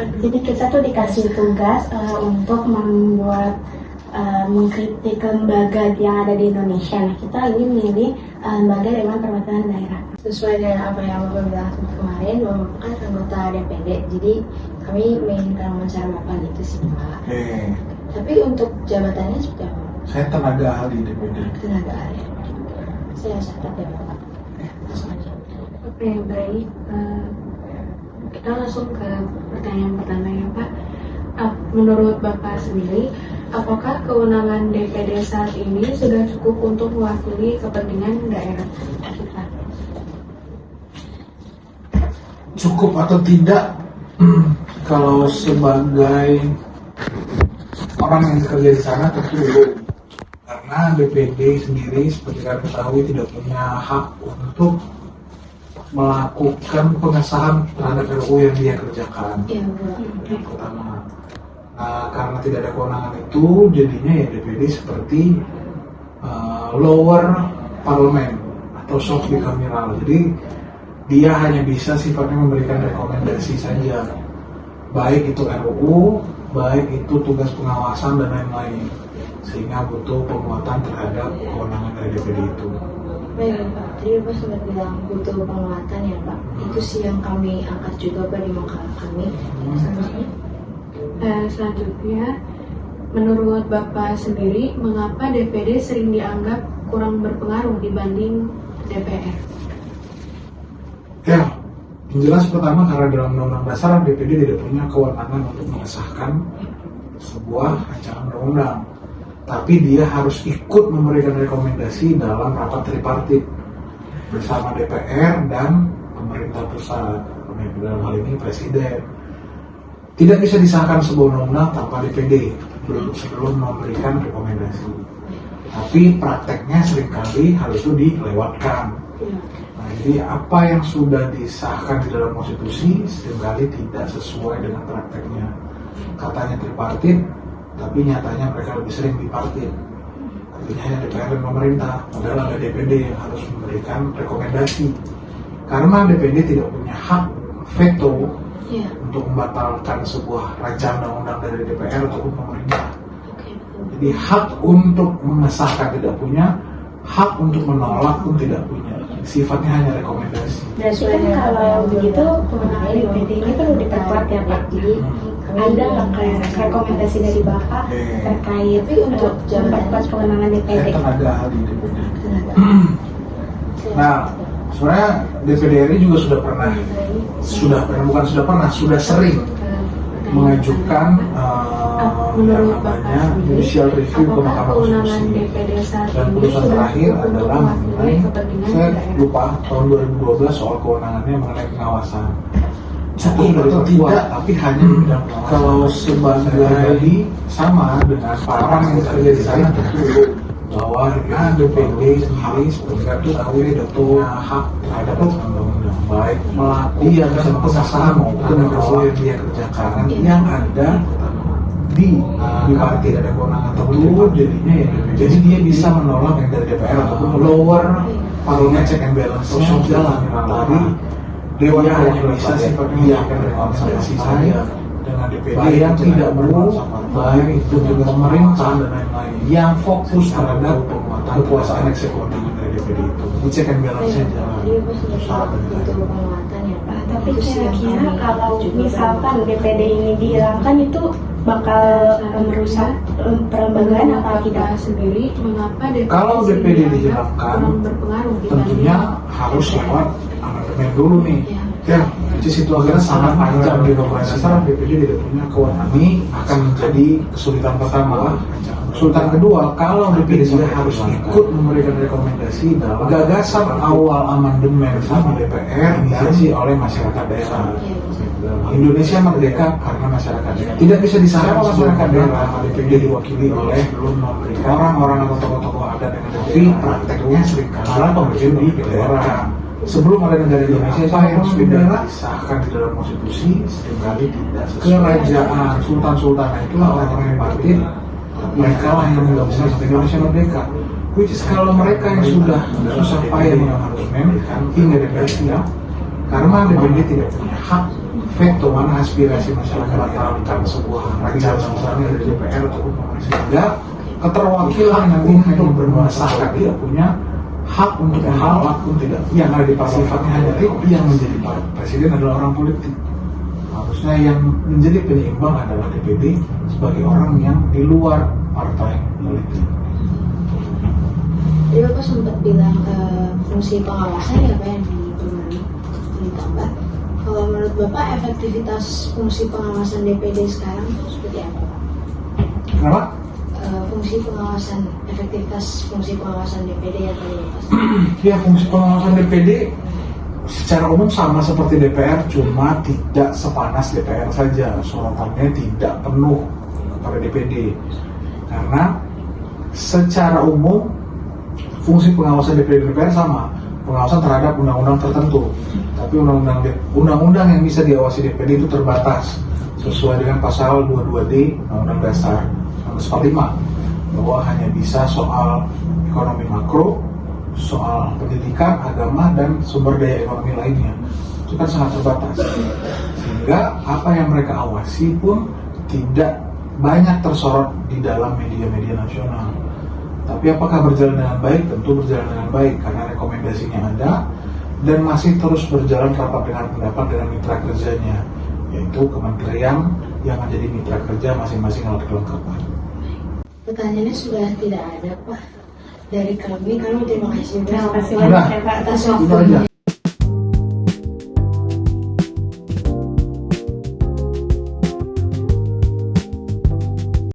Jadi kita tuh dikasih tugas untuk membuat mengkritik lembaga yang ada di Indonesia. Nah, kita ingin memilih lembaga Dewan Perwakilan Daerah. Sesuai dengan apa yang Bapak bilang kemarin, Bapak kan anggota DPD, jadi kami menginginkan wawancara Bapak gitu sih Pak. Tapi untuk jabatannya seperti apa? Saya tenaga ahli DPD. Tenaga ahli. Saya catat ya Bapak. Langsung aja. Oke, baik. Kita langsung ke pertanyaan pertama ya Pak. Menurut Bapak sendiri, apakah kewenangan DPD saat ini sudah cukup untuk mewakili kepentingan daerah kita? Cukup atau tidak? Kalau sebagai orang yang bekerja di sana tentu belum. Karena DPD sendiri seperti kalian ketahui tidak punya hak untuk melakukan pengesahan terhadap RUU yang dia kerjakan. Yang pertama. Nah, karena tidak ada kewenangan itu, jadinya ya DPD seperti lower parlemen atau soft bicameral. Jadi dia hanya bisa sifatnya memberikan rekomendasi saja, baik itu RUU, baik itu tugas pengawasan dan lain-lain, sehingga butuh penguatan terhadap kewenangan dari DPD itu. Baik Pak, tadi Bapak sudah bilang butuh penguatan ya Pak. Itu sih yang kami angkat juga Pak di makalah kami. Selanjutnya, menurut Bapak sendiri, mengapa DPD sering dianggap kurang berpengaruh dibanding DPR? Ya, yang jelas pertama karena dalam Undang-Undang Dasar DPD tidak punya kewenangan untuk mengesahkan sebuah rancangan undang-undang, tapi dia harus ikut memberikan rekomendasi dalam rapat tripartit bersama DPR dan pemerintah pusat, dalam hal ini Presiden. Tidak bisa disahkan sebuah undang-undang tanpa DPD sebelum memberikan rekomendasi. Tapi prakteknya seringkali hal itu dilewatkan. Nah, jadi apa yang sudah disahkan di dalam konstitusi seringkali tidak sesuai dengan prakteknya. Katanya tripartit, tapi nyatanya mereka lebih sering bipartit. Artinya hanya DPR dan pemerintah, padahal ada DPD yang harus memberikan rekomendasi. Karena DPD tidak punya hak veto untuk membatalkan sebuah rancangan undang-undang dari DPR ataupun pemerintah. Jadi hak untuk mengesahkan tidak punya, hak untuk menolak pun tidak punya. Sifatnya hanya rekomendasi. Dan kalau begitu kewenangan DPD ini perlu diperkuat ya Pak. Jadi ada nggak kayak rekomendasi dari Bapak terkait untuk memperkuat kewenangan DPD? Saya tenaga ahli DPD. Nah, sebenarnya DPD RI juga sudah sering mengajukan yang namanya judicial review ke Mahkamah Konstitusi. Dan putusan terakhir adalah mengenai, saya lupa, tahun 2012 soal kewenangannya mengenai pengawasan. Cukup atau tidak, tapi hanya di bidang pengawasan. Kalau sebagai sama dengan orang yang bekerja di sana tentu bahwa DPD sendiri seperti itu tahu dia punya hak terhadap undang-undang, baik dia bisa pengesahan maupun RUU yang dia kerjakan yang ada di partai ada kewenangan tertentu, jadinya ya jadi dia bisa menolak yang dari DPR ataupun lower parlemen check and balance sosial jalan. Tadi dewan hanya bisa sifatnya memberikan rekomendasi saja dengan DPD yang tidak perlu baik itu juga pemerintah dan lain-lain yang fokus terhadap kekuasaan eksekutif dari DPD itu. Check and balance-nya jalan. Tapi kira-kira kalau misalkan DPD ini dihilangkan itu bakal merusak perlembagaan apa tidak sendiri? Mengapa DPD kalau DPD dihilangkan tentunya harus lewat amandemen dulu nih. Ya, jadi situasinya sangat panjang di Undang-Undang Dasar. DPD tidak punya kewenangan. Ini akan menjadi kesulitan pertama. Kesulitan kedua, kalau DPD sudah harus ikut memberikan rekomendasi dalam gagasan awal amandemen sama DPR diinisiasi oleh masyarakat daerah. Indonesia merdeka karena masyarakat daerah. Tidak bisa disahkan masyarakat daerah. DPD diwakili oleh orang-orang atau tokoh-tokoh adat yang ada, tapi prakteknya seringkali pemimpin di daerah. Sebelum ada negara Indonesia, harus disahkan di dalam konstitusi, seringkali tidak sesuai. Kerajaan sultan-sultan itu orang-orang yang partit, mereka lah yang menggabungkan sampai Indonesia merdeka. Which is kalau mereka yang sudah susah payah mengamandemen hingga DPR siap, karena DPD tidak punya hak veto mana aspirasi masyarakat dalam sebuah rancangan misalnya dari DPR ataupun sehingga keterwakilan nanti hanya bermasyarakat tidak punya hak untuk menolak pun tidak, yang ada di sifatnya hanya yang menjadi presiden adalah orang politik. Harusnya yang menjadi penyeimbang adalah DPD sebagai orang yang di luar partai politik. Jadi Bapak sempat bilang fungsi pengawasan ya Pak yang ditambah. Kalau menurut Bapak efektivitas fungsi pengawasan DPD sekarang itu seperti apa Pak? Kenapa? Efektivitas fungsi pengawasan DPD yang tadi Bapak. Ya, fungsi pengawasan DPD secara umum sama seperti DPR, cuma tidak sepanas DPR saja. Sorotannya tidak penuh kepada DPD karena secara umum fungsi pengawasan DPD dan DPR sama, pengawasan terhadap undang-undang tertentu. Tapi undang-undang yang bisa diawasi DPD itu terbatas sesuai dengan pasal 22D Undang-Undang Dasar 1945 bahwa hanya bisa soal ekonomi makro, soal pendidikan, agama, dan sumber daya ekonomi lainnya. Itu kan sangat terbatas. Sehingga apa yang mereka awasi pun tidak banyak tersorot di dalam media-media nasional. Tapi apakah berjalan dengan baik? Tentu berjalan dengan baik karena rekomendasinya ada dan masih terus berjalan rapat dengan pendapat dengan mitra kerjanya, yaitu kementerian yang menjadi mitra kerja masing-masing alat kelengkapan. Pertanyaannya sudah tidak ada Pak dari kami terima kasih Sudah, atas itu waktunya. aja.